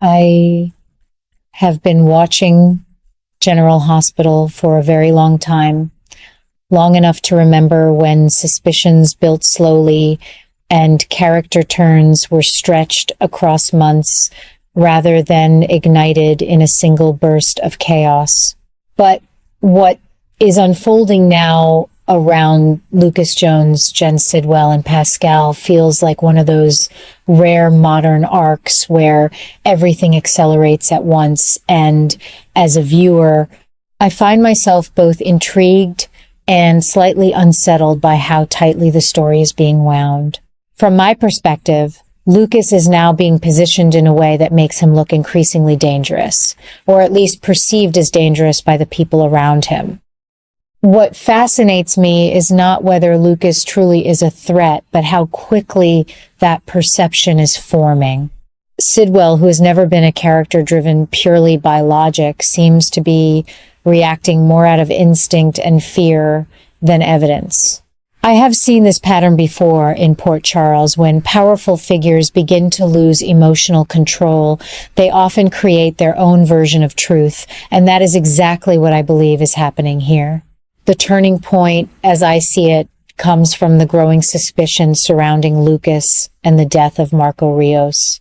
I have been watching General Hospital for a very long time, long enough to remember when suspicions built slowly and character turns were stretched across months rather than ignited in a single burst of chaos. But what is unfolding now around Lucas Jones, Jen Sidwell, and Pascal feels like one of those rare modern arcs where everything accelerates at once. And as a viewer, I find myself both intrigued and slightly unsettled by how tightly the story is being wound. From my perspective, Lucas is now being positioned in a way that makes him look increasingly dangerous, or at least perceived as dangerous by the people around him. What fascinates me is not whether Lucas truly is a threat, but how quickly that perception is forming. Sidwell, who has never been a character driven purely by logic, seems to be reacting more out of instinct and fear than evidence. I have seen this pattern before in Port Charles. When powerful figures begin to lose emotional control, they often create their own version of truth, and that is exactly what I believe is happening here. The turning point, as I see it, comes from the growing suspicion surrounding Lucas and the death of Marco Rios.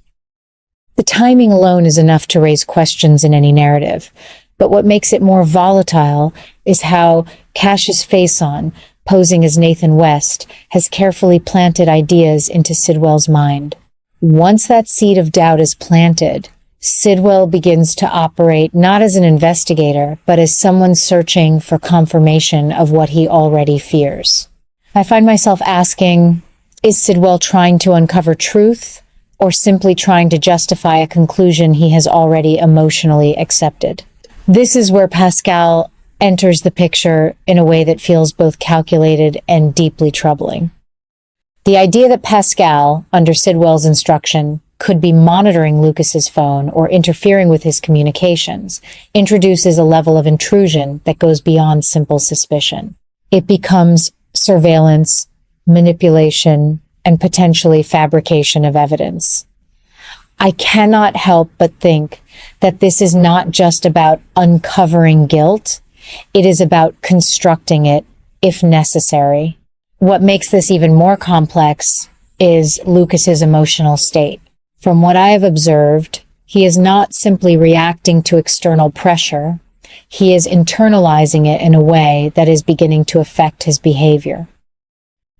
The timing alone is enough to raise questions in any narrative, but what makes it more volatile is how Cassius Faison, posing as Nathan West, has carefully planted ideas into Sidwell's mind. Once that seed of doubt is planted, Sidwell begins to operate not as an investigator, but as someone searching for confirmation of what he already fears. I find myself asking, is Sidwell trying to uncover truth, or simply trying to justify a conclusion he has already emotionally accepted? This is where Pascal enters the picture in a way that feels both calculated and deeply troubling. The idea that Pascal, under Sidwell's instruction, could be monitoring Lucas's phone or interfering with his communications introduces a level of intrusion that goes beyond simple suspicion. It becomes surveillance, manipulation, and potentially fabrication of evidence. I cannot help but think that this is not just about uncovering guilt, it is about constructing it if necessary. What makes this even more complex is Lucas's emotional state. From what I have observed, he is not simply reacting to external pressure. He is internalizing it in a way that is beginning to affect his behavior.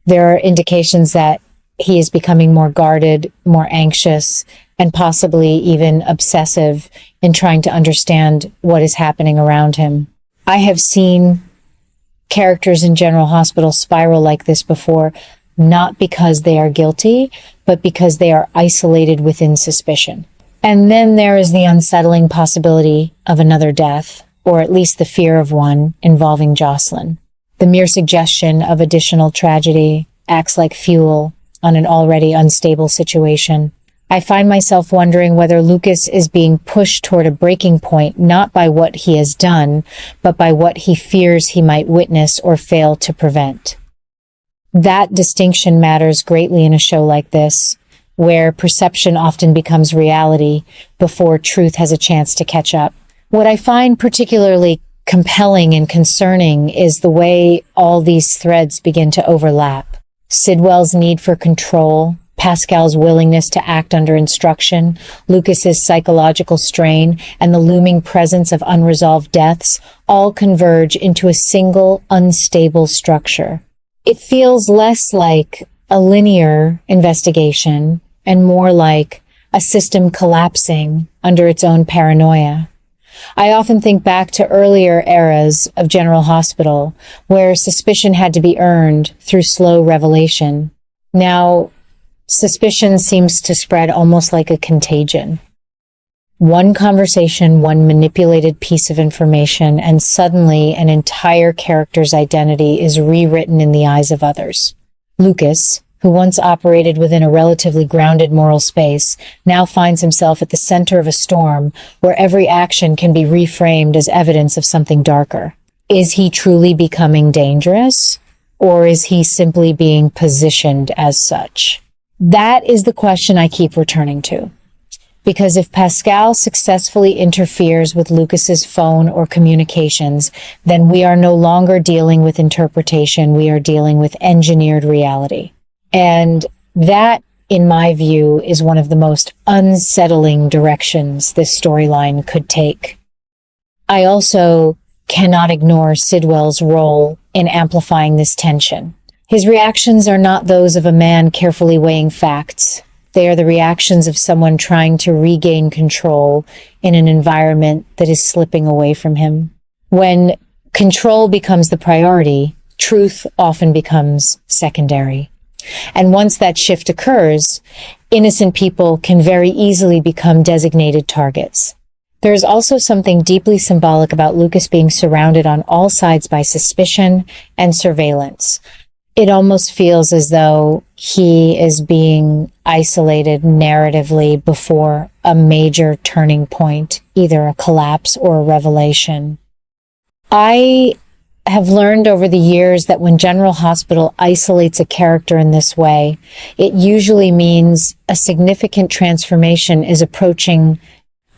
There are indications that he is becoming more guarded, more anxious, and possibly even obsessive in trying to understand what is happening around him. I have seen characters in General Hospital spiral like this before, not because they are guilty, but because they are isolated within suspicion. And then there is the unsettling possibility of another death, or at least the fear of one, involving Jocelyn. The mere suggestion of additional tragedy acts like fuel on an already unstable situation. I find myself wondering whether Lucas is being pushed toward a breaking point, not by what he has done, but by what he fears he might witness or fail to prevent. That distinction matters greatly in a show like this, where perception often becomes reality before truth has a chance to catch up. What I find particularly compelling and concerning is the way all these threads begin to overlap. Sidwell's need for control, Pascal's willingness to act under instruction, Lucas's psychological strain, and the looming presence of unresolved deaths all converge into a single, unstable structure. It feels less like a linear investigation and more like a system collapsing under its own paranoia. I often think back to earlier eras of General Hospital, where suspicion had to be earned through slow revelation. Now, suspicion seems to spread almost like a contagion. One conversation, one manipulated piece of information, and suddenly an entire character's identity is rewritten in the eyes of others. Lucas, who once operated within a relatively grounded moral space, now finds himself at the center of a storm where every action can be reframed as evidence of something darker. Is he truly becoming dangerous, or is he simply being positioned as such? That is the question I keep returning to. Because if Pascal successfully interferes with Lucas's phone or communications, then we are no longer dealing with interpretation, we are dealing with engineered reality. And that, in my view, is one of the most unsettling directions this storyline could take. I also cannot ignore Sidwell's role in amplifying this tension. His reactions are not those of a man carefully weighing facts. They are the reactions of someone trying to regain control in an environment that is slipping away from him. When control becomes the priority, truth often becomes secondary. And once that shift occurs, innocent people can very easily become designated targets. There is also something deeply symbolic about Lucas being surrounded on all sides by suspicion and surveillance. It almost feels as though he is being isolated narratively before a major turning point, either a collapse or a revelation. I have learned over the years that when General Hospital isolates a character in this way, it usually means a significant transformation is approaching,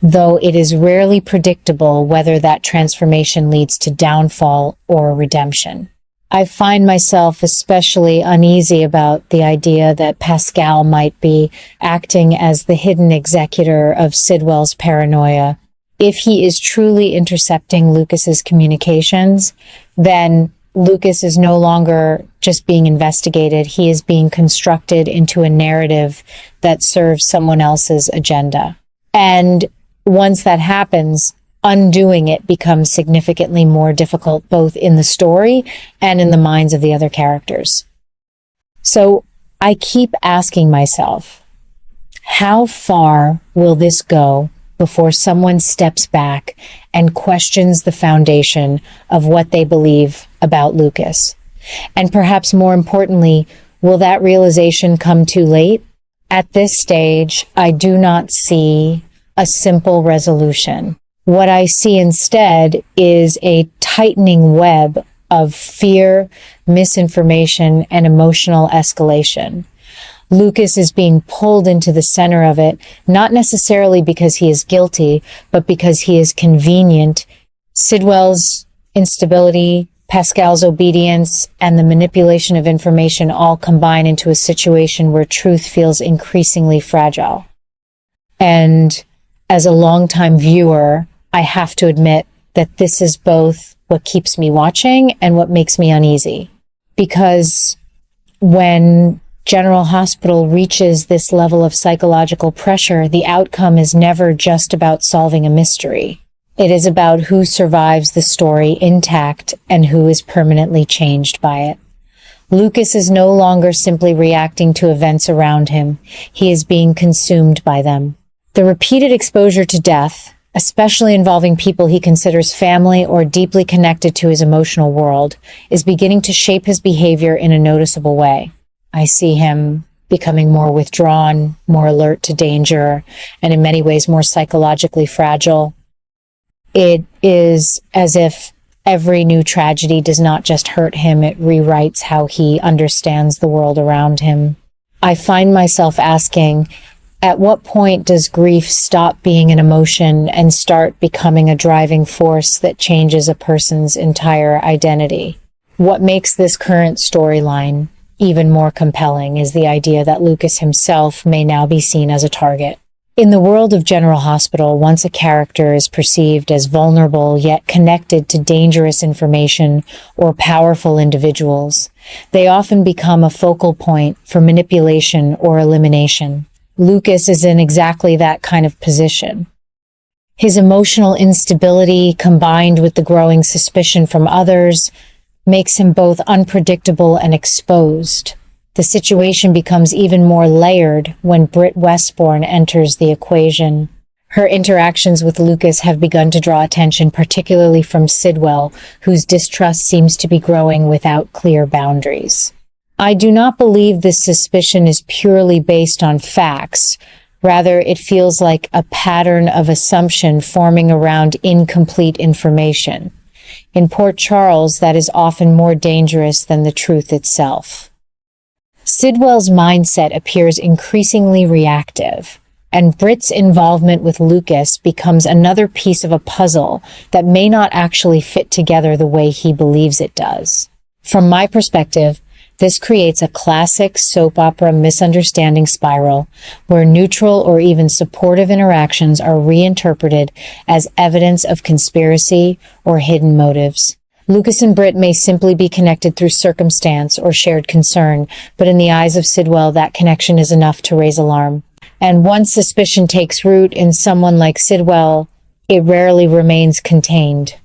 though it is rarely predictable whether that transformation leads to downfall or redemption. I find myself especially uneasy about the idea that Pascal might be acting as the hidden executor of Sidwell's paranoia. If he is truly intercepting Lucas's communications, then Lucas is no longer just being investigated. He is being constructed into a narrative that serves someone else's agenda. And once that happens, undoing it becomes significantly more difficult, both in the story and in the minds of the other characters. So I keep asking myself, how far will this go before someone steps back and questions the foundation of what they believe about Lucas? And perhaps more importantly, will that realization come too late? At this stage, I do not see a simple resolution. What I see instead is a tightening web of fear, misinformation, and emotional escalation. Lucas is being pulled into the center of it, not necessarily because he is guilty, but because he is convenient. Sidwell's instability, Pascal's obedience, and the manipulation of information all combine into a situation where truth feels increasingly fragile. And as a longtime viewer, I have to admit that this is both what keeps me watching and what makes me uneasy. Because when General Hospital reaches this level of psychological pressure, the outcome is never just about solving a mystery. It is about who survives the story intact and who is permanently changed by it. Lucas is no longer simply reacting to events around him. He is being consumed by them. The repeated exposure to death, especially involving people he considers family or deeply connected to his emotional world, is beginning to shape his behavior in a noticeable way. I see him becoming more withdrawn, more alert to danger, and in many ways more psychologically fragile. It is as if every new tragedy does not just hurt him, it rewrites how he understands the world around him. I find myself asking, at what point does grief stop being an emotion and start becoming a driving force that changes a person's entire identity? What makes this current storyline even more compelling is the idea that Lucas himself may now be seen as a target. In the world of General Hospital, once a character is perceived as vulnerable yet connected to dangerous information or powerful individuals, they often become a focal point for manipulation or elimination. Lucas is in exactly that kind of position. His emotional instability, combined with the growing suspicion from others, makes him both unpredictable and exposed. The situation becomes even more layered when Britt Westbourne enters the equation. Her interactions with Lucas have begun to draw attention, particularly from Sidwell, whose distrust seems to be growing without clear boundaries. I do not believe this suspicion is purely based on facts. Rather, it feels like a pattern of assumption forming around incomplete information. In Port Charles, that is often more dangerous than the truth itself. Sidwell's mindset appears increasingly reactive. and Britt's involvement with Lucas becomes another piece of a puzzle that may not actually fit together the way he believes it does. From my perspective, this creates a classic soap opera misunderstanding spiral where neutral or even supportive interactions are reinterpreted as evidence of conspiracy or hidden motives. Lucas and Britt may simply be connected through circumstance or shared concern, but in the eyes of Sidwell, that connection is enough to raise alarm. And once suspicion takes root in someone like Sidwell, it rarely remains contained.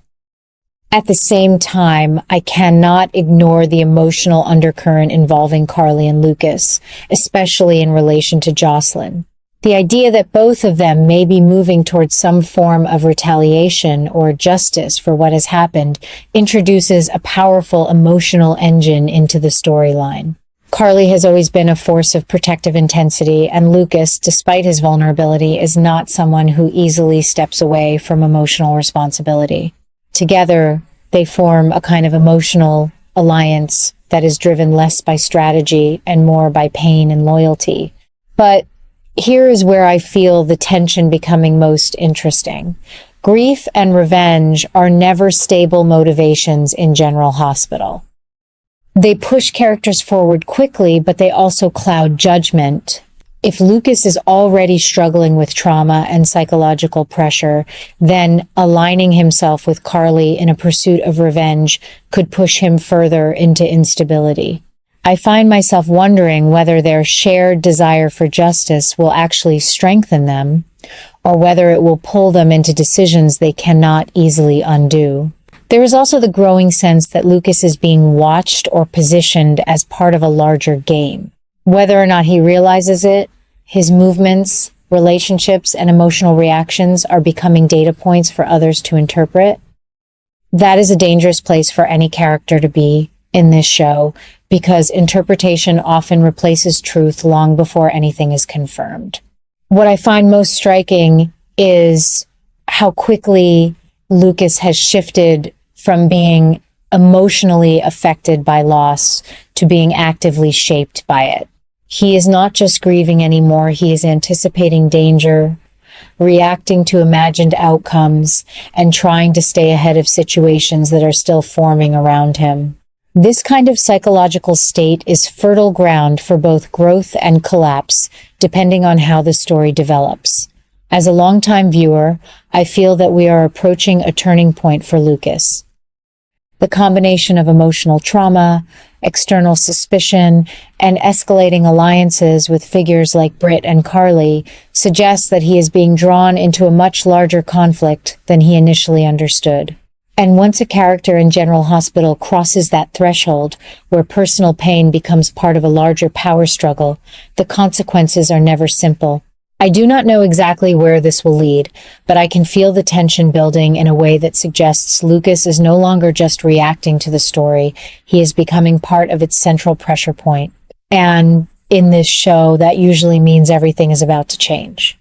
At the same time, I cannot ignore the emotional undercurrent involving Carly and Lucas, especially in relation to Jocelyn. The idea that both of them may be moving towards some form of retaliation or justice for what has happened introduces a powerful emotional engine into the storyline. Carly has always been a force of protective intensity, and Lucas, despite his vulnerability, is not someone who easily steps away from emotional responsibility. Together, they form a kind of emotional alliance that is driven less by strategy and more by pain and loyalty. But here is where I feel the tension becoming most interesting. Grief and revenge are never stable motivations in General Hospital. They push characters forward quickly, but they also cloud judgment. If Lucas is already struggling with trauma and psychological pressure, then aligning himself with Carly in a pursuit of revenge could push him further into instability. I find myself wondering whether their shared desire for justice will actually strengthen them, or whether it will pull them into decisions they cannot easily undo. There is also the growing sense that Lucas is being watched or positioned as part of a larger game. Whether or not he realizes it, his movements, relationships, and emotional reactions are becoming data points for others to interpret. That is a dangerous place for any character to be in this show, because interpretation often replaces truth long before anything is confirmed. What I find most striking is how quickly Lucas has shifted from being emotionally affected by loss to being actively shaped by it. He is not just grieving anymore, he is anticipating danger, reacting to imagined outcomes, and trying to stay ahead of situations that are still forming around him. This kind of psychological state is fertile ground for both growth and collapse, depending on how the story develops. As a longtime viewer, I feel that we are approaching a turning point for Lucas. The combination of emotional trauma, external suspicion, and escalating alliances with figures like Britt and Carly suggests that he is being drawn into a much larger conflict than he initially understood. And once a character in General Hospital crosses that threshold where personal pain becomes part of a larger power struggle, the consequences are never simple. I do not know exactly where this will lead, but I can feel the tension building in a way that suggests Lucas is no longer just reacting to the story, he is becoming part of its central pressure point. And in this show, that usually means everything is about to change.